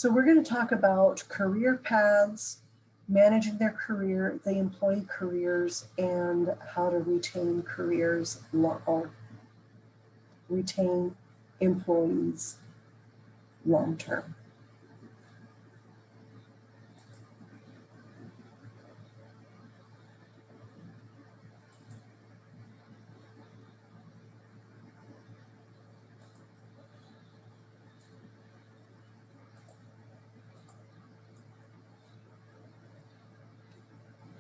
So we're going to talk about career paths, managing their career, the employee careers, and how to retain careers or retain employees long term.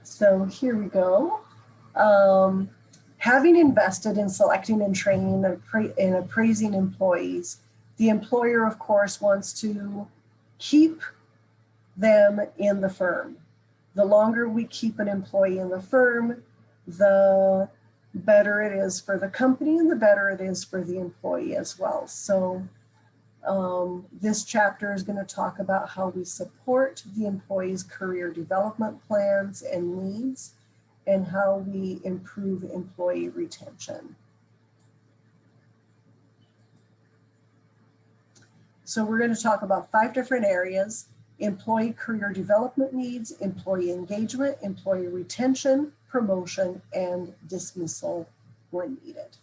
So here we go. Having invested in selecting and training and appraising employees, the employer, of course, wants to keep them in the firm. The longer we keep an employee in the firm, the better it is for the company and the better it is for the employee as well. So this chapter is going to talk about how we support the employee's career development plans and needs, and how we improve employee retention. So we're going to talk about 5 different areas: employee career development needs, employee engagement, employee retention, promotion, and dismissal when needed.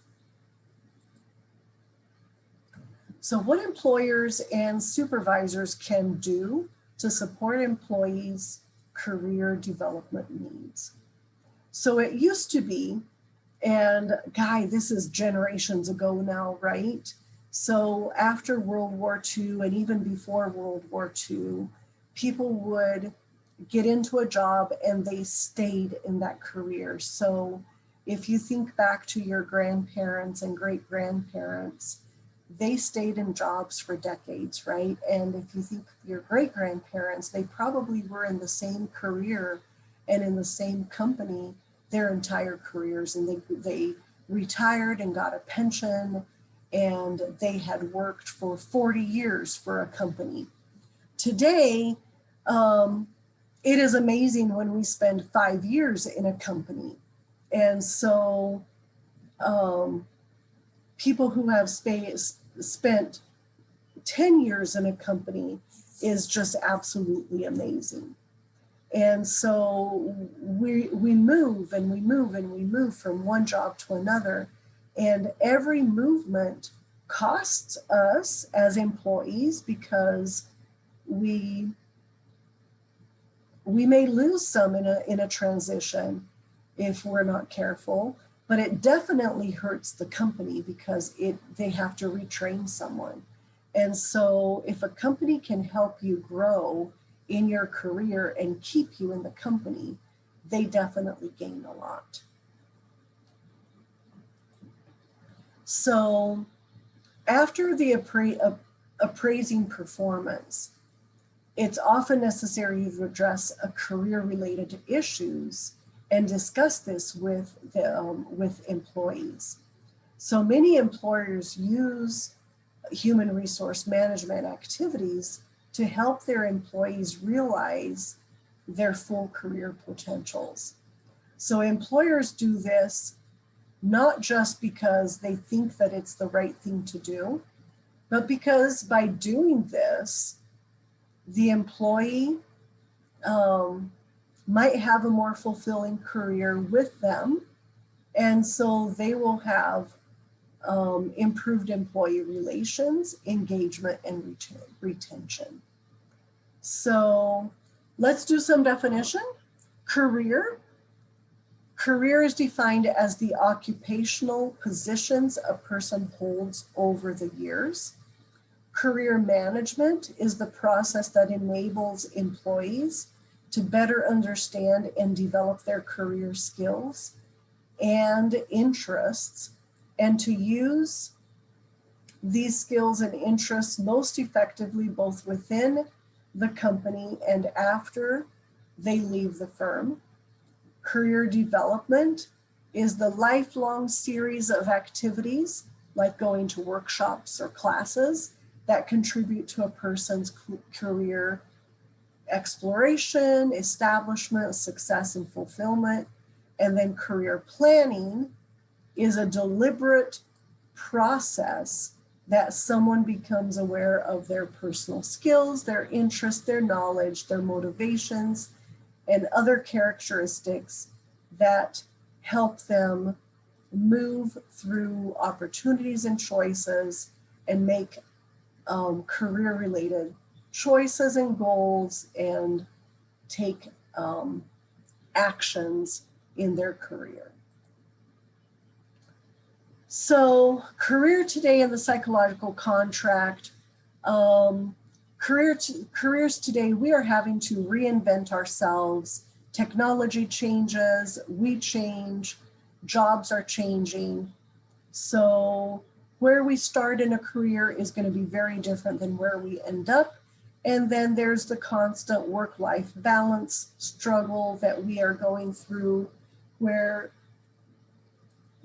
So what employers and supervisors can do to support employees' career development needs. So it used to be, and Guy, this is generations ago now, right? So after World War II and even before World War II, people would get into a job and they stayed in that career. So if you think back to your grandparents and great-grandparents, they stayed in jobs for decades, right? And if you think of your great-grandparents, they probably were in the same career and in the same company their entire careers, and they retired and got a pension, and they had worked for 40 years for a company. Today, it is amazing when we spend 5 years in a company. And so people who have spent 10 years in a company is just absolutely amazing. And so we move and we move and we move from one job to another. And every movement costs us as employees, because we may lose some in a transition if we're not careful, but it definitely hurts the company because they have to retrain someone. And so if a company can help you grow in your career and keep you in the company, they definitely gain a lot. So after the appraising performance, it's often necessary to address a career-related issues and discuss this with employees. So many employers use human resource management activities to help their employees realize their full career potentials. So employers do this not just because they think that it's the right thing to do, but because by doing this, the employee might have a more fulfilling career with them, and so they will have improved employee relations, engagement, and retention. So let's do some definition. Career. Career is defined as the occupational positions a person holds over the years. Career management is the process that enables employees to better understand and develop their career skills and interests, and to use these skills and interests most effectively both within the company and after they leave the firm. Career development is the lifelong series of activities, like going to workshops or classes, that contribute to a person's career exploration, establishment, success, and fulfillment. And then career planning is a deliberate process that someone becomes aware of their personal skills, their interests, their knowledge, their motivations, and other characteristics that help them move through opportunities and choices and make career-related choices and goals and take actions in their career. So career today and the psychological contract. Careers today, we are having to reinvent ourselves. Technology changes, we change, jobs are changing. So where we start in a career is going to be very different than where we end up. And then there's the constant work-life balance struggle that we are going through, where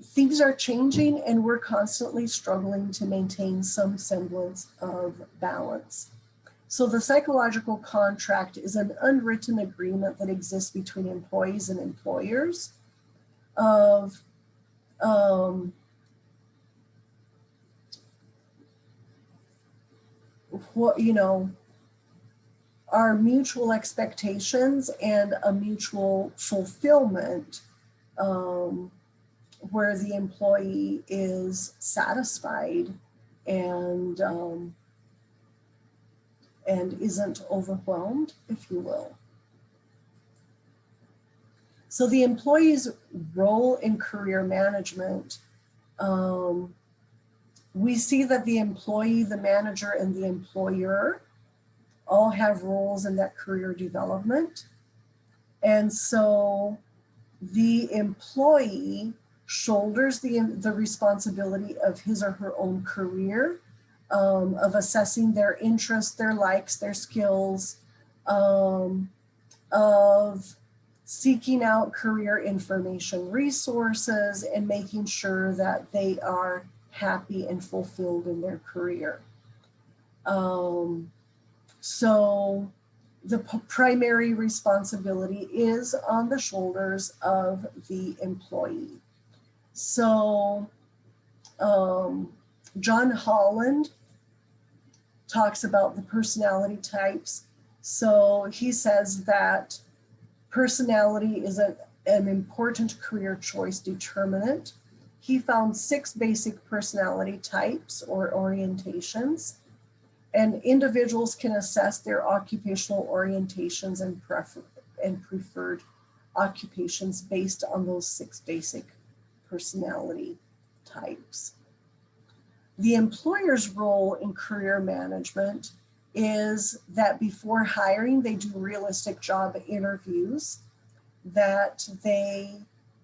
things are changing and we're constantly struggling to maintain some semblance of balance. So the psychological contract is an unwritten agreement that exists between employees and employers of what, you know, our mutual expectations and a mutual fulfillment where the employee is satisfied and isn't overwhelmed, if you will. So the employee's role in career management, we see that the employee, the manager, and the employer all have roles in that career development. And so the employee shoulders the responsibility of his or her own career, of assessing their interests, their likes, their skills, of seeking out career information resources and making sure that they are happy and fulfilled in their career. So the primary responsibility is on the shoulders of the employee. So John Holland talks about the personality types. So he says that personality is an important career choice determinant. He found 6 basic personality types or orientations, and individuals can assess their occupational orientations and preferred occupations based on those 6 basic personality types. The employer's role in career management is that before hiring, they do realistic job interviews, that they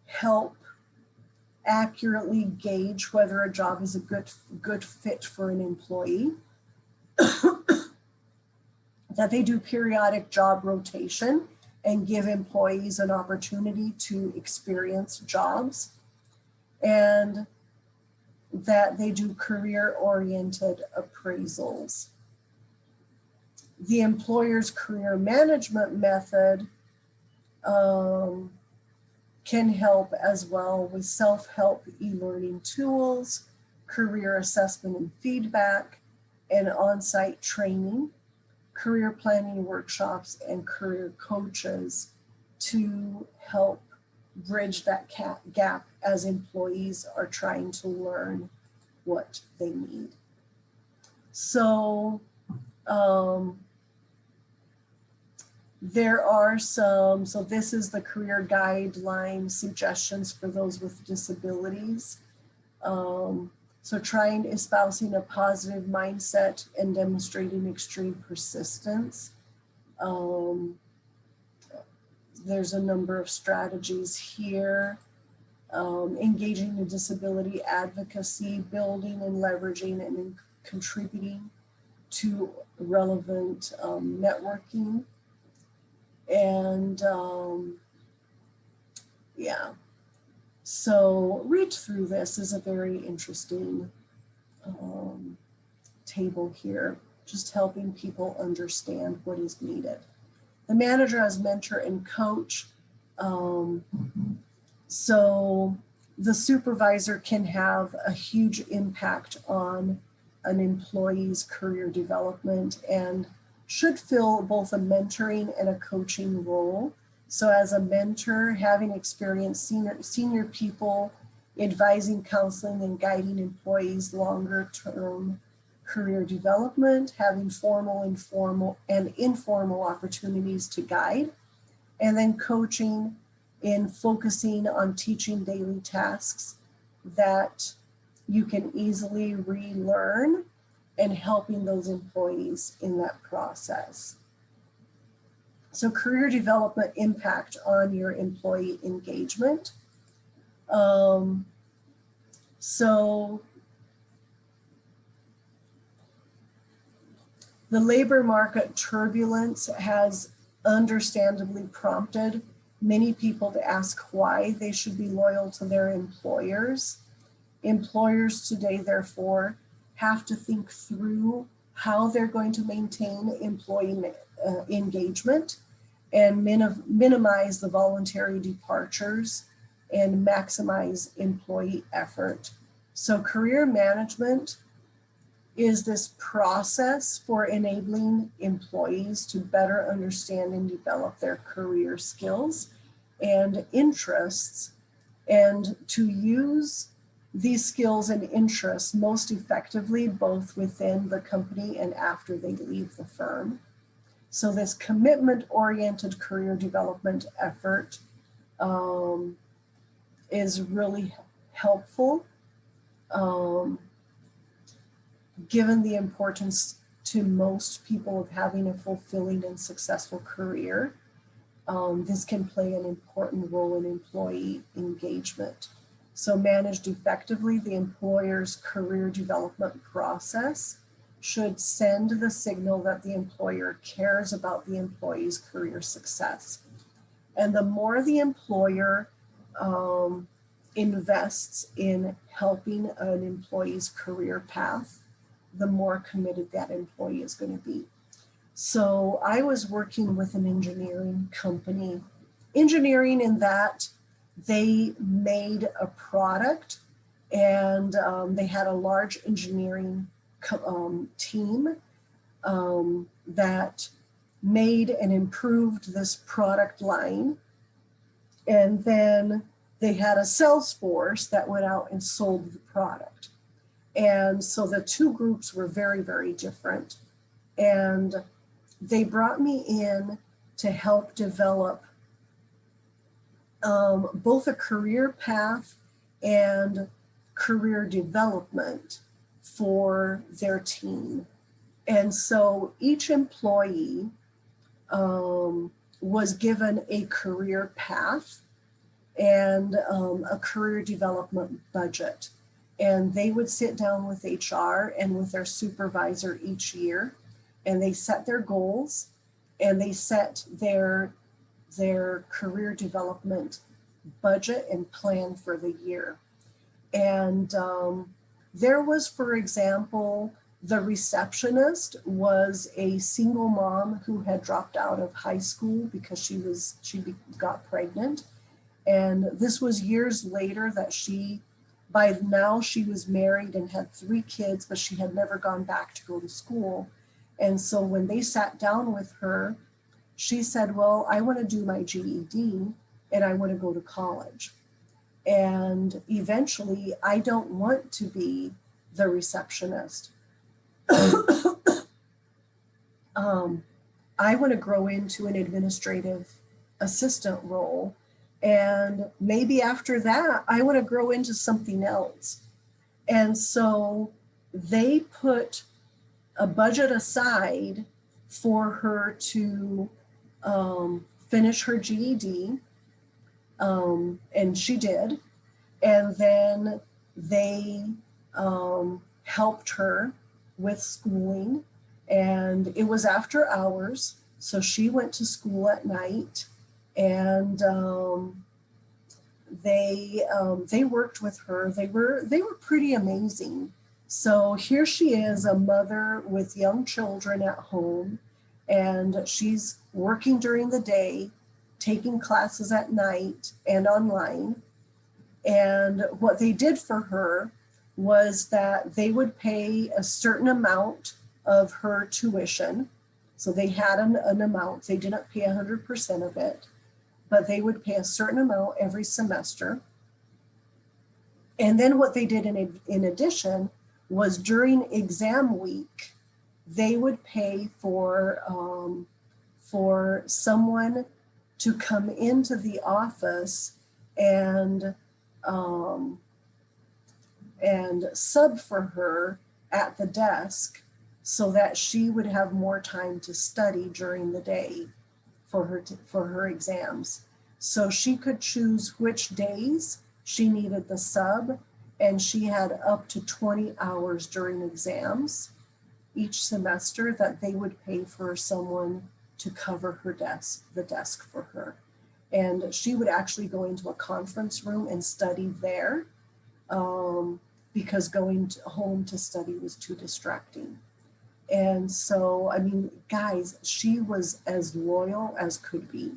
help accurately gauge whether a job is a good fit for an employee, that they do periodic job rotation and give employees an opportunity to experience jobs, and that they do career-oriented appraisals. The employer's career management method can help as well with self-help e-learning tools, career assessment and feedback, and on-site training, career planning workshops, and career coaches to help bridge that gap as employees are trying to learn what they need. So there are some, so this is the career guideline suggestions for those with disabilities. So trying espousing a positive mindset and demonstrating extreme persistence. There's a number of strategies here. Engaging in disability advocacy, building and leveraging and contributing to relevant networking. And yeah, so read through this is a very interesting table here, just helping people understand what is needed. The manager as mentor and coach. So the supervisor can have a huge impact on an employee's career development and should fill both a mentoring and a coaching role. So as a mentor, having experienced senior people, advising, counseling, and guiding employees longer term career development, having formal, informal, and informal opportunities to guide, and then coaching in focusing on teaching daily tasks that you can easily relearn and helping those employees in that process. So career development impact on your employee engagement. So the labor market turbulence has understandably prompted many people to ask why they should be loyal to their employers. Employers today, therefore, have to think through how they're going to maintain employee engagement and minimize the voluntary departures and maximize employee effort. So career management is this process for enabling employees to better understand and develop their career skills and interests, and to use these skills and interests most effectively both within the company and after they leave the firm. So this commitment-oriented career development effort is really helpful, given the importance to most people of having a fulfilling and successful career. This can play an important role in employee engagement. So managed effectively, the employer's career development process should send the signal that the employer cares about the employee's career success. And the more the employer invests in helping an employee's career path, the more committed that employee is going to be. So I was working with an engineering company, engineering in that they made a product, and they had a large engineering team that made and improved this product line. And then they had a sales force that went out and sold the product. And so the two groups were very, very different. And they brought me in to help develop both a career path and career development for their team. And so each employee was given a career path and a career development budget. And they would sit down with HR and with their supervisor each year, and they set their goals and they set their career development budget and plan for the year. And there was, for example, the receptionist was a single mom who had dropped out of high school because she got pregnant. And this was years later that by now she was married and had 3 kids, but she had never gone back to go to school. And so when they sat down with her, she said, well, I want to do my GED and I want to go to college. And eventually, I don't want to be the receptionist. I want to grow into an administrative assistant role. And maybe after that, I want to grow into something else. And so they put a budget aside for her to finish her GED, and she did. And then they helped her with schooling, and it was after hours. So she went to school at night, and they worked with her. They were pretty amazing. So here she is, a mother with young children at home, and she's working during the day, taking classes at night and online. And what they did for her was that they would pay a certain amount of her tuition. So they had an amount. They didn't pay 100% of it, but they would pay a certain amount every semester. And then what they did in addition was during exam week, they would pay for someone to come into the office and sub for her at the desk so that she would have more time to study during the day for her exams. So she could choose which days she needed the sub, and she had up to 20 hours during exams each semester that they would pay for someone to cover her the desk for her. And she would actually go into a conference room and study there because going home to study was too distracting. And so, I mean, guys, she was as loyal as could be.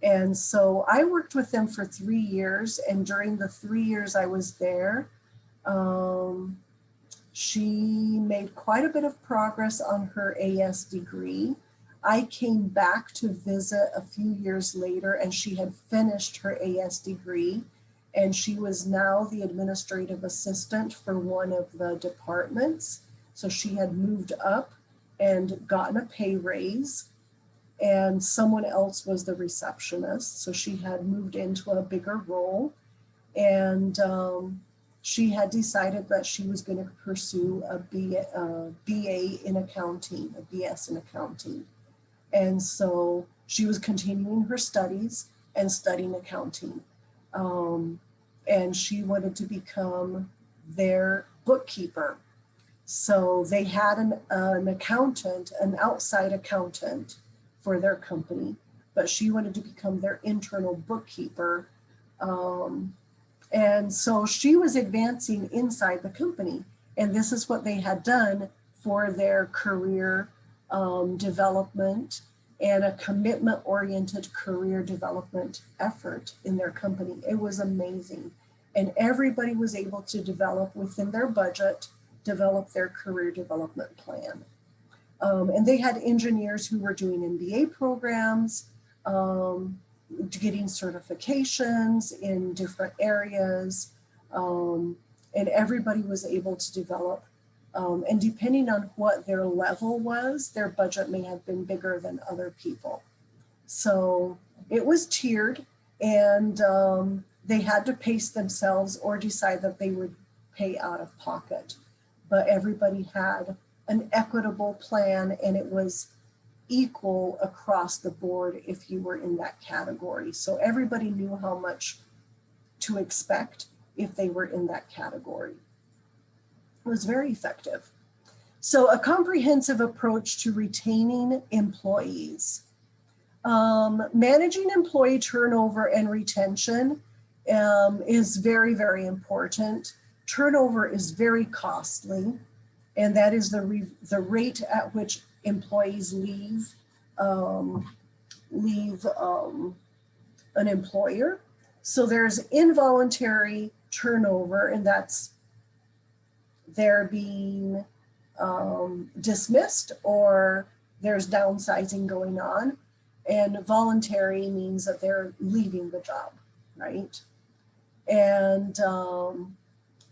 And so I worked with them for 3 years. And during the 3 years I was there, she made quite a bit of progress on her AS degree. I came back to visit a few years later, and she had finished her AS degree, and she was now the administrative assistant for one of the departments. So she had moved up and gotten a pay raise, and someone else was the receptionist. So she had moved into a bigger role, and she had decided that she was going to pursue a BA in accounting, a BS in accounting. And so she was continuing her studies and studying accounting. And she wanted to become their bookkeeper. So they had an accountant, an outside accountant for their company, but she wanted to become their internal bookkeeper. And so she was advancing inside the company. And this is what they had done for their career development and a commitment-oriented career development effort in their company. It was amazing. And everybody was able to develop within their budget, develop their career development plan. And they had engineers who were doing MBA programs, getting certifications in different areas, and everybody was able to develop. And depending on what their level was, their budget may have been bigger than other people. So it was tiered, and they had to pace themselves or decide that they would pay out of pocket. But everybody had an equitable plan, and it was equal across the board if you were in that category. So everybody knew how much to expect if they were in that category. It was very effective. So a comprehensive approach to retaining employees. Managing employee turnover and retention is very, very important. Turnover is very costly, and that is the rate at which employees leave an employer. So there's involuntary turnover, and that's they're being dismissed or there's downsizing going on. And voluntary means that they're leaving the job, right? And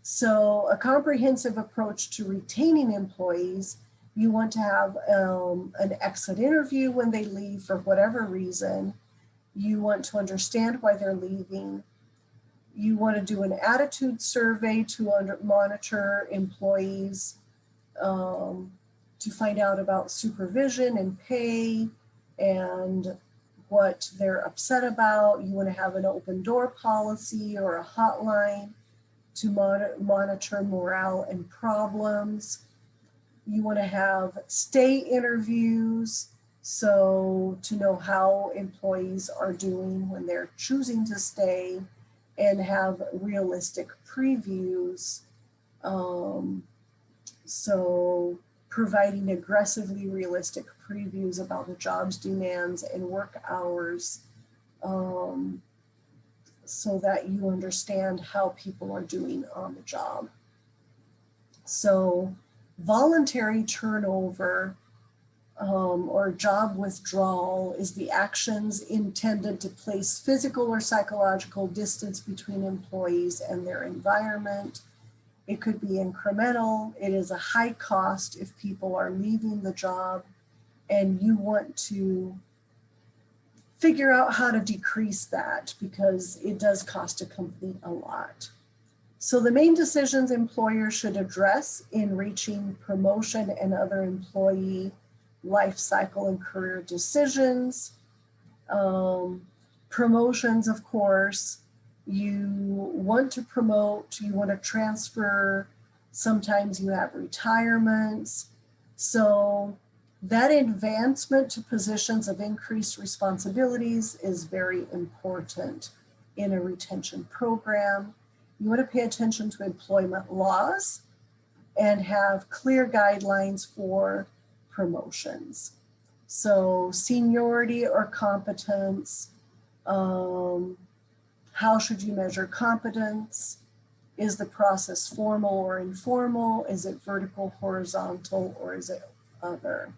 so a comprehensive approach to retaining employees, you want to have an exit interview when they leave for whatever reason. You want to understand why they're leaving. You want to do an attitude survey to monitor employees, to find out about supervision and pay and what they're upset about. You want to have an open door policy or a hotline to monitor morale and problems. You want to have stay interviews, so to know how employees are doing when they're choosing to stay, and have realistic previews. So providing aggressively realistic previews about the job's demands and work hours, so that you understand how people are doing on the job. So voluntary turnover or job withdrawal is the actions intended to place physical or psychological distance between employees and their environment. It could be incremental. It is a high cost if people are leaving the job and you want to figure out how to decrease that because it does cost a company a lot. So the main decisions employers should address in reaching promotion and other employee life cycle and career decisions. Promotions, of course, you want to promote, you want to transfer, sometimes you have retirements. So that advancement to positions of increased responsibilities is very important in a retention program. You want to pay attention to employment laws and have clear guidelines for promotions. So seniority or competence, how should you measure competence? Is the process formal or informal? Is it vertical, horizontal, or is it other?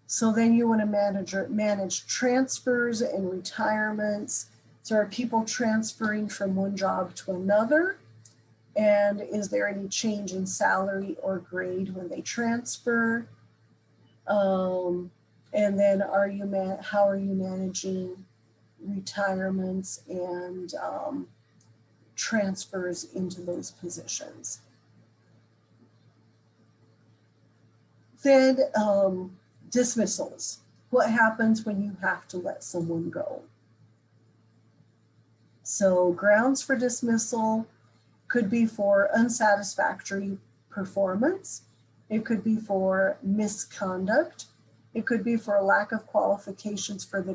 So then you want to manage transfers and retirements. So are people transferring from one job to another? And is there any change in salary or grade when they transfer? And then how are you managing retirements and transfers into those positions? Then dismissals. What happens when you have to let someone go? So grounds for dismissal could be for unsatisfactory performance. It could be for misconduct. It could be for a lack of qualifications for the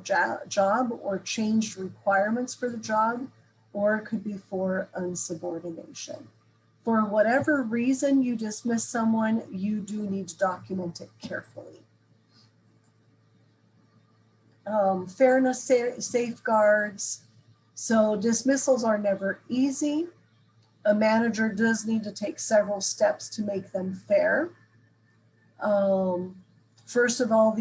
job or changed requirements for the job, or it could be for unsubordination. For whatever reason you dismiss someone, you do need to document it carefully. Fairness safeguards. So dismissals are never easy. A manager does need to take several steps to make them fair. First of all,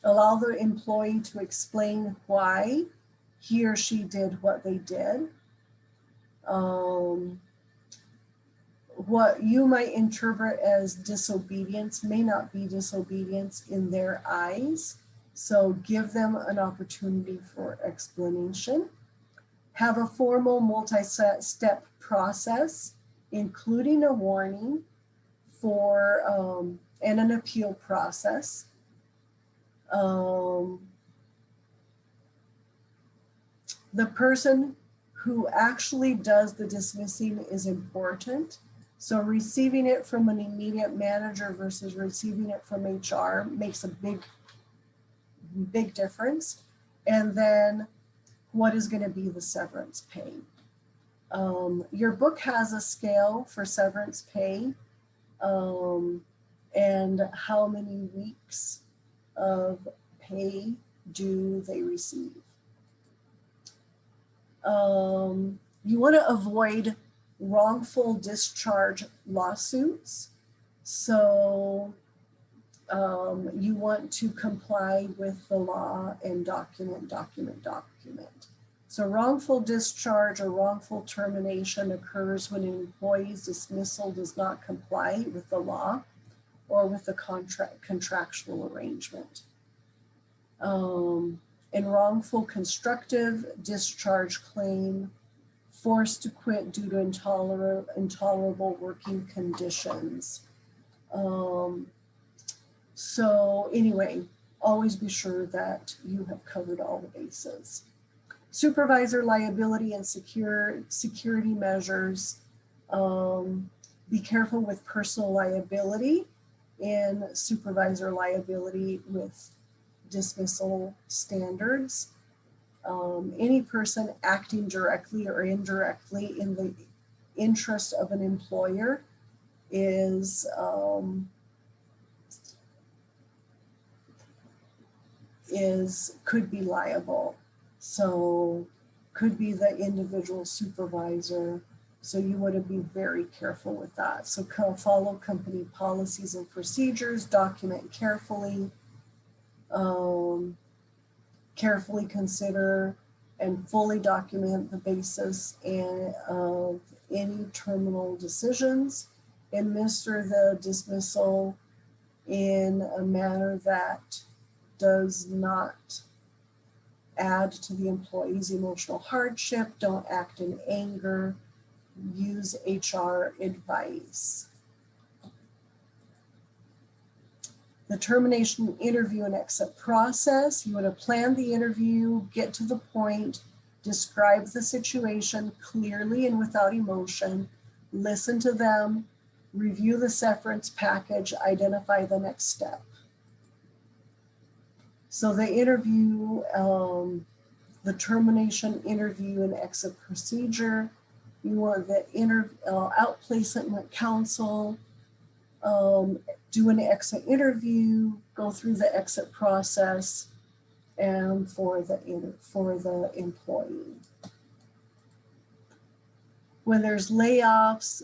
allow the employee to explain why he or she did what they did. What you might interpret as disobedience may not be disobedience in their eyes. So give them an opportunity for explanation. Have a formal multi-step process, including a warning for and an appeal process. The person who actually does the dismissing is important. So receiving it from an immediate manager versus receiving it from HR makes a big difference. And then what is going to be the severance pay? Your book has a scale for severance pay and how many weeks of pay do they receive. You want to avoid wrongful discharge lawsuits. So you want to comply with the law and document. So wrongful discharge or wrongful termination occurs when an employee's dismissal does not comply with the law or with the contractual arrangement. And wrongful constructive discharge claim, forced to quit due to intolerable working conditions. So anyway, always be sure that you have covered all the bases. Supervisor liability and security measures. Be careful with personal liability and supervisor liability with dismissal standards. Any person acting directly or indirectly in the interest of an employer could be liable. So could be the individual supervisor So you want to be very careful with that. So follow company policies and procedures, document carefully, carefully consider and fully document the basis of any terminal decisions, administer the dismissal in a manner that does not add to the employee's emotional hardship, don't act in anger, use HR advice. The termination interview and exit process, you want to plan the interview, get to the point, describe the situation clearly and without emotion, listen to them, review the severance package, identify the next step. So the interview, the termination interview and exit procedure, you want the outplacement counsel, do an exit interview, go through the exit process, and for the employee. When there's layoffs,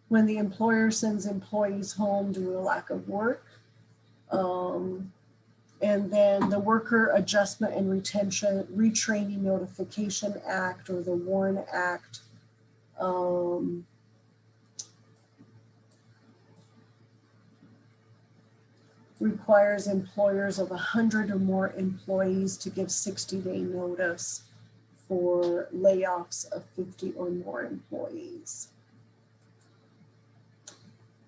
when the employer sends employees home due to lack of work, and then the Worker Adjustment and Retraining Notification Act, or the WARN Act, requires employers of 100 or more employees to give 60-day notice for layoffs of 50 or more employees.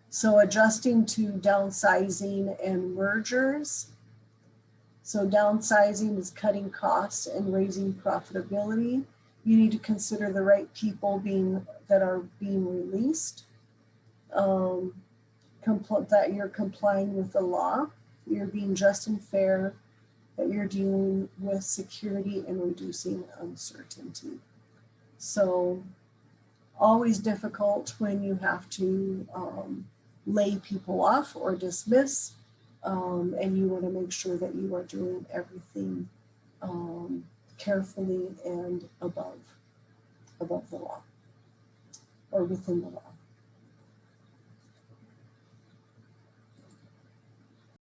So adjusting to downsizing and mergers. So downsizing is cutting costs and raising profitability. You need to consider the right people that are being released. That you're complying with the law, you're being just and fair, that you're dealing with security and reducing uncertainty. So always difficult when you have to lay people off or dismiss, and you want to make sure that you are doing everything carefully and above the law, or within the law.